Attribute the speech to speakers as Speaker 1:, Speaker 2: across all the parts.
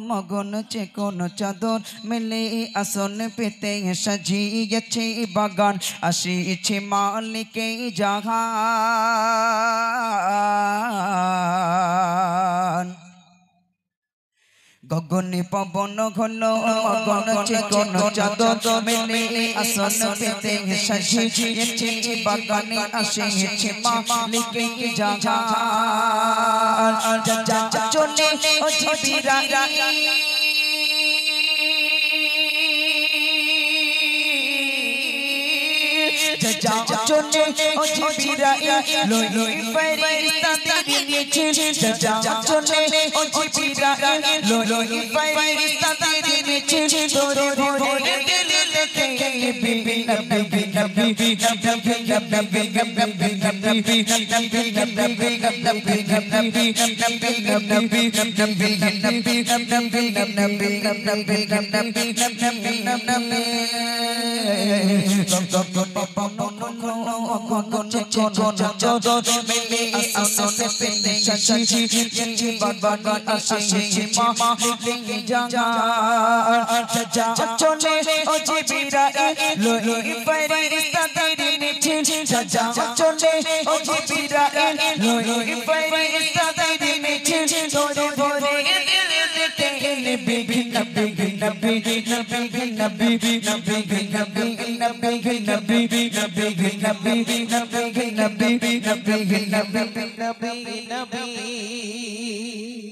Speaker 1: মগন চেকন চাদর মেলে আসন পেতে সাজিয়েছে বাগান আসিছে মালিকে জাহান গগনে পবন ঘন মগন চেকন চাদর মেলে আসন পেতে সাজিয়েছে বাগানে আসিছে মালিকে জাহান যা চলে ও জিবরাইল চলে ও জিবরাইল লই ফেরেশতা তেরি নিচে চলে ও জিবরাইল লই ফেরেশতা তেরি নিচে তোরে ভরে দিল লেকে বিবি নবী নবী মেলে আসন পেতে সাজিয়েছে বাগান আসিছে মালিকে জাহান চলে ও জিবরাইল লই ফেরেশতা তেরি নিচে চলে ও জিবরাইল লই ফেরেশতা তেরি নিচে তোরে ভরে দিল লেকে বিবি নবী নবী নবী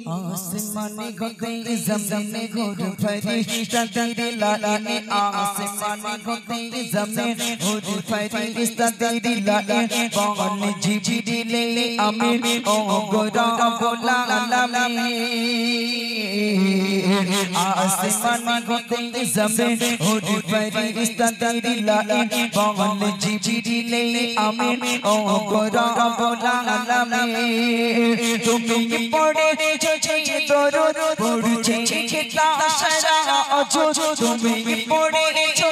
Speaker 1: आसमाने होते ज़मीने घूर फरिश्ता तेरे लाने आसमाने होते ज़मीने घूर फरिश्ता तेरे लाने कौन जिब्रील अमीन ओ गोरा बोला लामे आसमाने होते ज़मीने घूर फरिश्ता तेरे लाने कौन जिब्रील अमीन ओ गोरा बोला लामे तुम्हें पढ़े দরুদ পড়ছে কিতা সারা অজু তুমি পড়েছো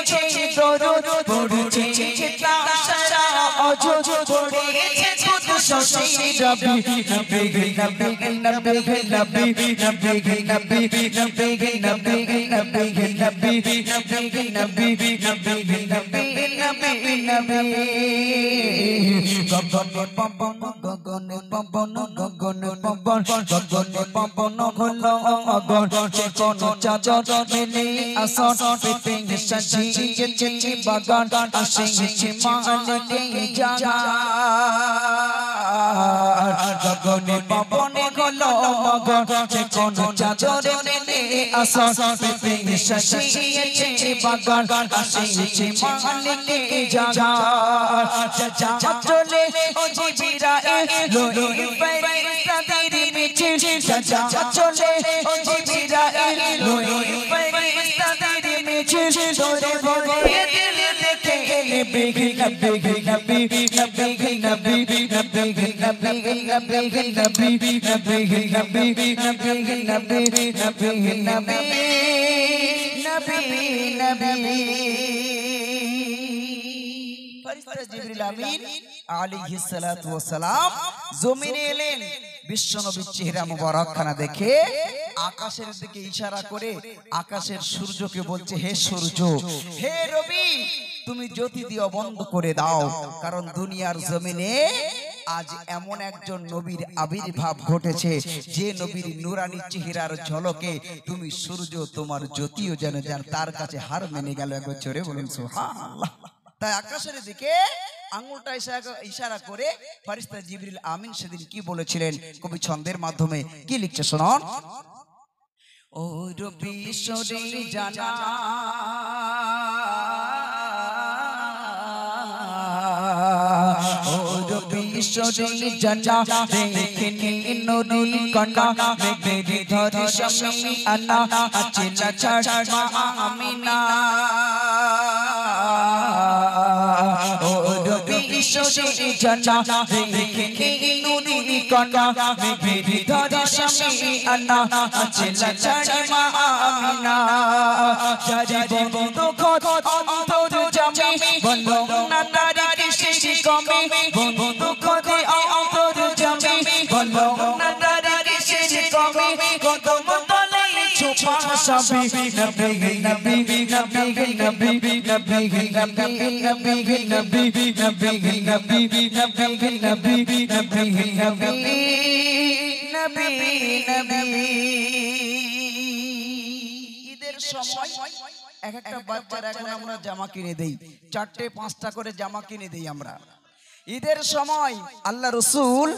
Speaker 1: দরুদ পড়ছে কিতা সারা অজু পড়েছে খুদ শশী রবি নবী নবী নবী নবী নবী নবী নবী নবী নবী নবী নবী নবী নবী নবী গগনে পবন গগনে পবন গগনে পবন গগনে পবন ঘন মগন চেকন চাদর মেলে আসন পেতে সাজিয়েছে বাগান আসিছে মালিকে জাহান গগনে পবনে ঘন মগন চেকন চাদর মেলে আসন পেতে সাজিয়েছে বাগান আসিছে মালিকে জাহান চলে ও জিবরাইল লই ফেরেশতা তেরি নিচে চলে ও জিবরাইল লই ফেরেশতা তেরি নিচে তোরে ভরে দিল লেকে বিবি নবী নবী নবী নবী নবী নবী নবী নবী নবী নবী ফেরেশতা জিবরিল আমিন আলাইহিস সালাতু ওয়াস সালাম জমিনে এলেন বিশ্বনবীর চেহারা মুবারক খানা দেখে আকাশের দিকে ইশারা করে আকাশের সূর্যকে বলছে হে সূর্য হে রবি তুমি জ্যোতি দিও বন্ধ করে দাও কারণ দুনিয়ার জমিনে আজ এমন একজন নবীর আবির্ভাব ঘটেছে যে নবীর নুরানি চেহারার ঝলকে তুমি সূর্য তোমার জ্যোতিও যেন তার কাছে হার মেনে গেল একবার জোরে বলুন সুবহানাল্লাহ তাই আকাশের দিকে আঙ্গুলটা ইশারা করে ফেরেশতা জিবরিল আমিন সেদিন কি বলেছিলেন কবি ছন্দের মাধ্যমে কি লিখছে শুনুন ও রবি সরে জানা ও রবি সরে জানা দেখনি নূরি কণা মেঘেরি ধরে শামি আনা আচলা ছাড় মা আমিনা ও রবি সরে জানা দেখনি নূরি কণা মেঘেরি ধরে শামি আনা আচলা ছাড় মা আমিনা জারি বন্ধু খোদ অন্তর জামি বলো না তারি কিসে কমে বন্ধু খোদে অন্তর জামি বলো না তারি কিসে কমে কদম তলে সবই নবী নবী নবী নবী নবী নবী নবী নবী নবী নবী নবী নবী নবী নবী নবী। ঈদের সময় এক একটা বাচ্চার এখন আমরা জামা কিনে দেই, 4টে 5টা করে জামা কিনে দেই আমরা। ঈদের সময় আল্লাহ রসুল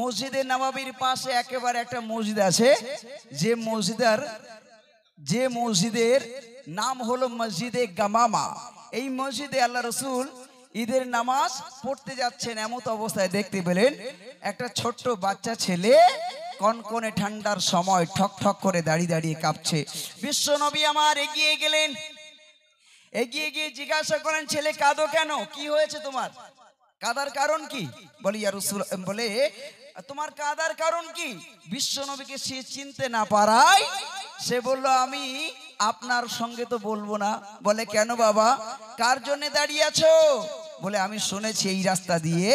Speaker 1: মসজিদে নববীর পাশে একেবারে একটা মসজিদ আছে, যে মসজিদের নাম হলো মসজিদে গামামা। এই মসজিদে আল্লাহ রসুল ঈদের নামাজ পড়তে যাচ্ছেন, এমত অবস্থায় দেখতে পেলেন একটা ছোট্ট বাচ্চা ছেলে কনকনে ঠান্ডার সময় ঠক ঠক করে দাঁড়িয়ে দাঁড়িয়ে কাঁপছে। বিশ্ব নবী আমার এগিয়ে গেলেন, এগিয়ে গিয়ে জিজ্ঞাসা করেন, ছেলে কাঁদো কেন, কি হয়েছে তোমার, কাদার কারণ কি? বলি ইয়া রাসূল, বলে তোমার কাদার কারণ কি? বিশ্ব নবীকে সে চিনতে না পারায় সে বলল, আমি আপনার সঙ্গে তো বলবো না। বলে কেন বাবা, কার জন্য দাঁড়িয়ে আছো? বলে আমি শুনেছি এই রাস্তা দিয়ে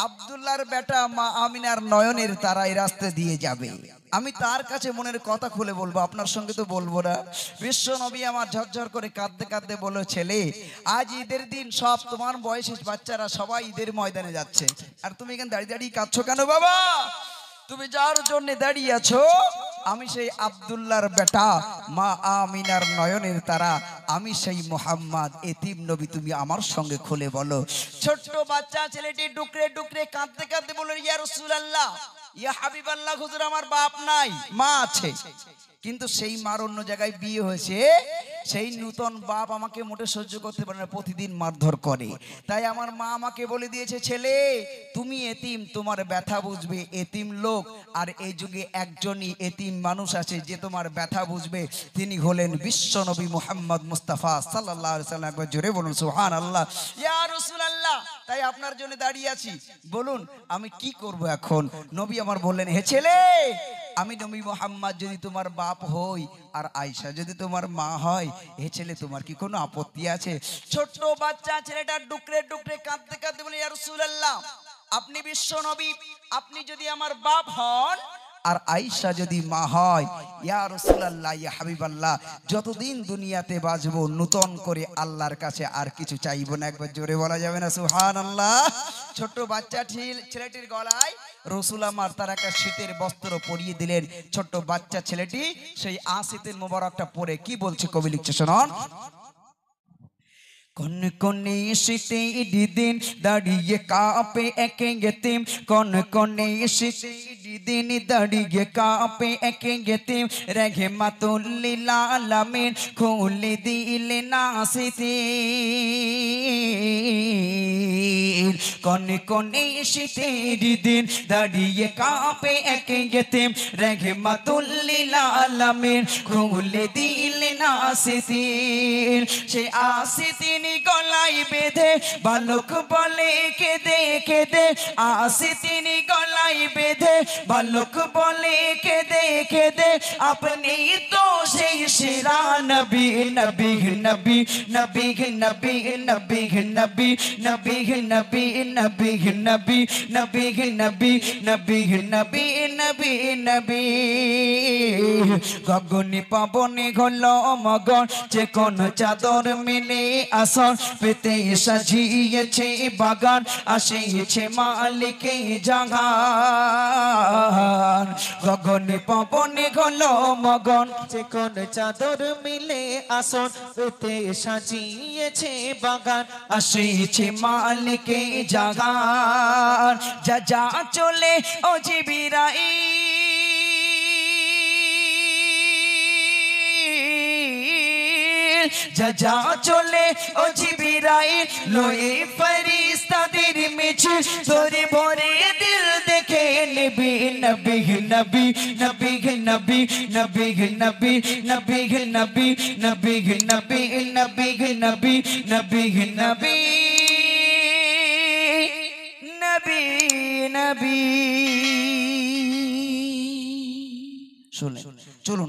Speaker 1: আব্দুল্লাহর বেটা মা আমিনার নয়নের তারা এই রাস্তা দিয়ে যাবে, আমি তার কাছে মনের কথা খুলে বলবো, আপনার সঙ্গে তো বলবো না। বিশ্ব নবী আমার ঝরঝর করে কাঁদতে কাঁদতে বলল, ছেলে আজ ঈদের দিন, সব তোমার বয়সী বাচ্চারা সবাই ঈদের ময়দানে যাচ্ছে, আর তুমি এখানে দাঁড়িয়ে দাঁড়িয়ে কাঁদছো কেন বাবা? তুমি যার জন্য দাঁড়িয়ে আছো আমি সেই আব্দুল্লাহর বেটা মা আমিনার নয়নের তারা, আমি সেই মোহাম্মদ এতিম নবী, তুমি আমার সঙ্গে খুলে বলো। ছোট্ট বাচ্চা ছেলেটি ডুকরে ডুকরে কাঁদতে কাঁদতে বলল, ইয়া রাসূলুল্লাহ, ইয়া হাবিবাল্লাহ, হুজুর আমার বাপ নাই, মা আছে, কিন্তু সেই মার অন্য জায়গায় বিয়ে হয়েছে, সেই নূতন বাপ আমাকে মোটে সহ্য করতে পারে না, প্রতিদিন মারধর করে। তাই আমার মা আমাকে বলে দিয়েছে, ছেলে তুমি এতিম, তোমার ব্যথা বুঝবে এতিম লোক, আর এই যুগে একজনই এতিম মানুষ আছে যে তোমার ব্যথা বুঝবে, তিনি হলেন বিশ্ব নবী মুহাম্মদ মুস্তাফা সাল্লাল্লাহু আলাইহি ওয়াসাল্লাম। একবার জোরে বলুন সুবহানাল্লাহ। ইয়া রাসূলুল্লাহ, তাই আপনার জন্য দাঁড়িয়ে আছি, বলুন আমি কি করব এখন? নবী আমার বললেন, হে ছেলে, আমি নবী মুহাম্মদ যদি তোমার বাপ হই আর আয়েশা যদি তোমার মা হয়, হে ছেলে তোমার কি কোনো আপত্তি আছে? ছোট্ট বাচ্চা ছেলেটা ডুকরে ডুকরে কাঁদতে কাঁদতে বলে, ইয়া রাসূলুল্লাহ, আপনি বিশ্ব নবী, আপনি যদি আমার বাপ হন আর আয়েশা যদি মা হয়, ইয়া রাসূলুল্লাহ, ইয়া হাবিবাল্লাহ, যতদিন দুনিয়াতে বাঁচবো নূতন করে আল্লাহর কাছে আর কিছু চাইবো না। একবার জোরে বলা যাবে না সুবহানাল্লাহ? ছোট্ট বাচ্চা ছেলেটির গলায় রসুল আমার তার একটা শীতের বস্ত্র পরিয়ে দিলেন। ছোট্ট বাচ্চা ছেলেটি সেই শীতের মোবারকটা পরে কি বলছে কবি লিখছে, শুনুন। কোন কোনে শীতের দিন দাঁড়িয়ে কাঁপে একে এতিম, কোন কোনে শীতের দিন দাঁড়িয়ে কাঁপে একে এতিম, রাহমাতুল লিল আলামিন খুলে দিলেন নাসিতির। কোন কোনে শীতের দিন দাঁড়িয়ে কাঁপে একে এতিম, রাহমাতুল লিল আলামিন খুলে দিলেন নাসিতির। সে আসিতিন গলায় বেঁধে বালক বলে কেঁদে কেঁদে, আসে তিনি গলায় বেঁধে বালক বলে কেঁদে কেঁদে, আপনি তো সেই সেরা নবী নবী নবী নবী নবী নবী নবী নবী নবী নবী নবী নবী নবী নবী নবী নবী নবী। গগনে পাবনে হল মগন, যে কোন চাদর মিলে আসন পেতে সাজিয়েছে বাগান, আসিয়েছে মালিকে জাহান। গগনে পবনে হল মগন,
Speaker 2: যে কোন চাদর মিলে আসন পেতে সাজিয়েছে বাগান,
Speaker 1: আসিয়েছে মালিকে জাহান। যা যা চলে ও জিবিরাই, যা যা চলে ও জিবরাইল, লয়ে ফেরেশতাদের মিছিল তোরে ভরে দিল দেখে নবী নবী নবী নবী নবী নবী নবী নবী নবী নবী নবী নবী নবী নবী নবী নবী নবী। শুনুন, চলুন